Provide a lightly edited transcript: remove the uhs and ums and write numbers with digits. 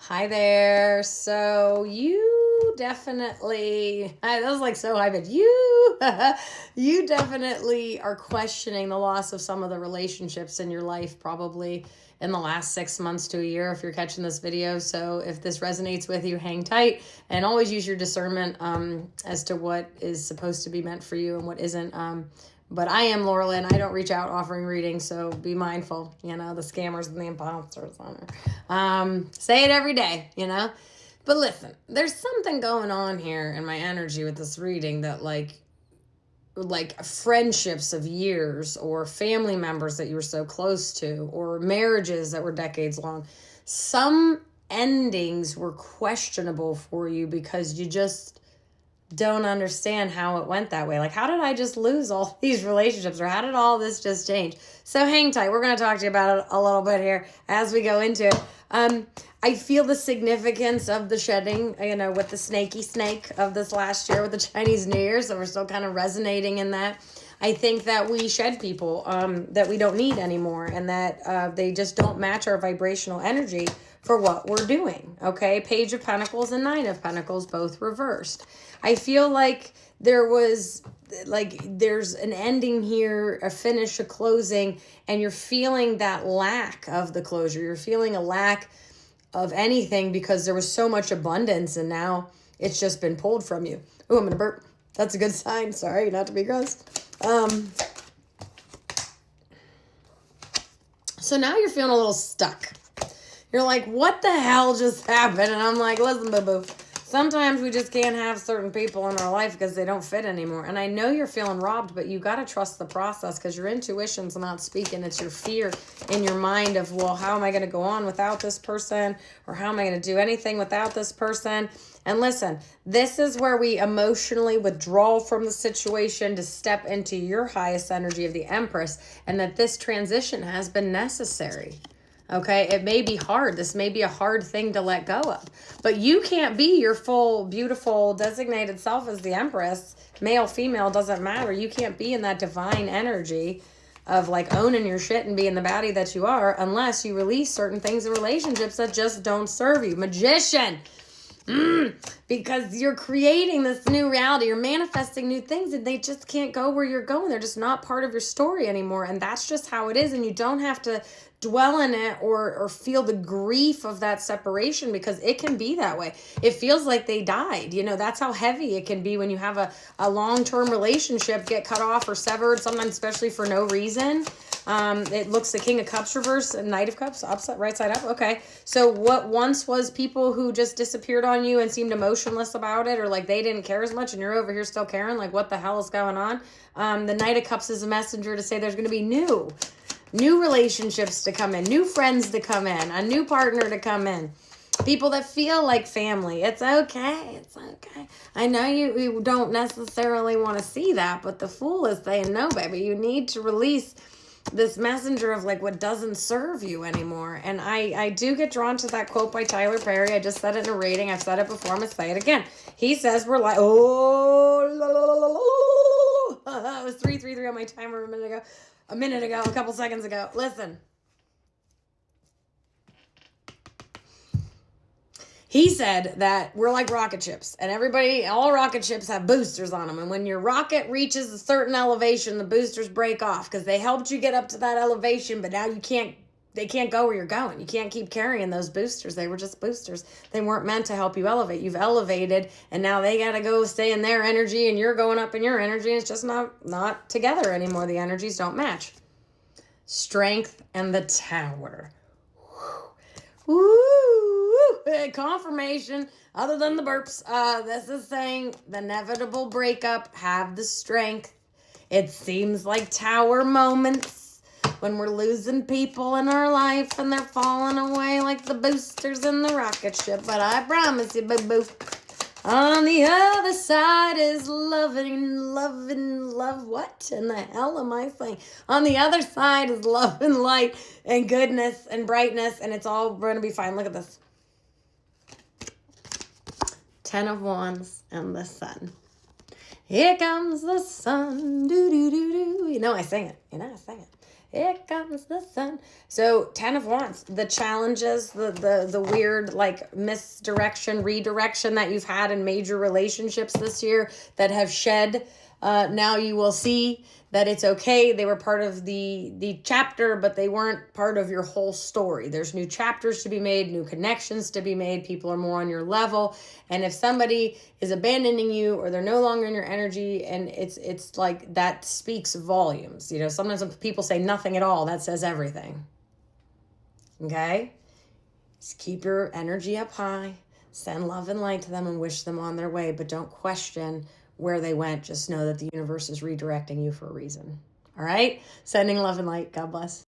Hi there. So you definitely, that was like so high, but you definitely are questioning the loss of some of the relationships in your life, probably in the last 6 months to a year, if you're catching this video. So if this resonates with you, hang tight and always use your discernment as to what is supposed to be meant for you and what isn't. But I am Laura Lynn. I don't reach out offering readings, so be mindful, the scammers and the imposters on her. Say it every day, But listen, there's something going on here in my energy with this reading that like friendships of years or family members that you were so close to or marriages that were decades long, some endings were questionable for you because you just don't understand how it went that way. Like, how did I just lose all these relationships, or how did all this just change? So hang tight. We're going to talk to you about it a little bit here as we go into it. I feel the significance of the shedding, with the snaky snake of this last year with the Chinese New Year. So we're still kind of resonating in that. I think that we shed people that we don't need anymore, and that they just don't match our vibrational energy for what we're doing. Okay, Page of Pentacles and Nine of Pentacles, both reversed. I feel like there's an ending here, a finish, a closing, and you're feeling that lack of the closure. You're feeling a lack of anything because there was so much abundance, and now it's just been pulled from you. Oh, I'm gonna burp. That's a good sign. Sorry, not to be gross. So now you're feeling a little stuck. You're like, what the hell just happened? And I'm like, listen, boo-boo. Sometimes we just can't have certain people in our life because they don't fit anymore. And I know you're feeling robbed, but you got to trust the process because your intuition's not speaking. It's your fear in your mind of, well, how am I going to go on without this person? Or how am I going to do anything without this person? And listen, this is where we emotionally withdraw from the situation to step into your highest energy of the Empress, and that this transition has been necessary. Okay, it may be hard. This may be a hard thing to let go of. But you can't be your full, beautiful, designated self as the Empress. Male, female, doesn't matter. You can't be in that divine energy of like owning your shit and being the baddie that you are unless you release certain things in relationships that just don't serve you. Magician. Because you're creating this new reality, you're manifesting new things, and they just can't go where you're going. They're just not part of your story anymore, and that's just how it is. And you don't have to dwell in it or feel the grief of that separation, because it can be that way. It feels like they died. That's how heavy it can be when you have a long-term relationship get cut off or severed, sometimes especially for no reason. It looks the King of Cups reverse and Knight of Cups upside, right side up. Okay. So what once was people who just disappeared on you and seemed emotionless about it, or like they didn't care as much, and you're over here still caring, like what the hell is going on? The Knight of Cups is a messenger to say there's going to be new relationships to come in, new friends to come in, a new partner to come in. People that feel like family. It's okay. It's okay. I know you don't necessarily want to see that, but the Fool is saying, no, baby, you need to release this messenger of like what doesn't serve you anymore. And I do get drawn to that quote by Tyler Perry. I just said it in a reading. I've said it before. I'm going to say it again. He says we're like, it was 333 on my timer a couple seconds ago. Listen. He said that we're like rocket ships, and all rocket ships have boosters on them. And when your rocket reaches a certain elevation, the boosters break off because they helped you get up to that elevation, but now they can't go where you're going. You can't keep carrying those boosters. They were just boosters. They weren't meant to help you elevate. You've elevated, and now they got to go stay in their energy, and you're going up in your energy, and it's just not together anymore. The energies don't match. Strength and the Tower. Woo! Confirmation, other than the burps. This is saying the inevitable breakup, have the strength. It seems like Tower moments when we're losing people in our life and they're falling away like the boosters in the rocket ship. But I promise you, boo-boo, on the other side is love. What in the hell am I saying? On the other side is love and light and goodness and brightness, and it's all going to be fine. Look at this. 10 of Wands and the Sun. Here comes the sun. Do, do, do, do. I sing it. I sing it. Here comes the sun. So 10 of Wands, the challenges, the weird like misdirection, redirection that you've had in major relationships this year that have shed. Now you will see that it's okay. They were part of the chapter, but they weren't part of your whole story. There's new chapters to be made, new connections to be made. People are more on your level. And if somebody is abandoning you or they're no longer in your energy, and it's like that speaks volumes. You know, sometimes when people say nothing at all, that says everything. Okay? Just keep your energy up high. Send love and light to them and wish them on their way, but don't question where they went. Just know that the universe is redirecting you for a reason. All right? Sending love and light. God bless.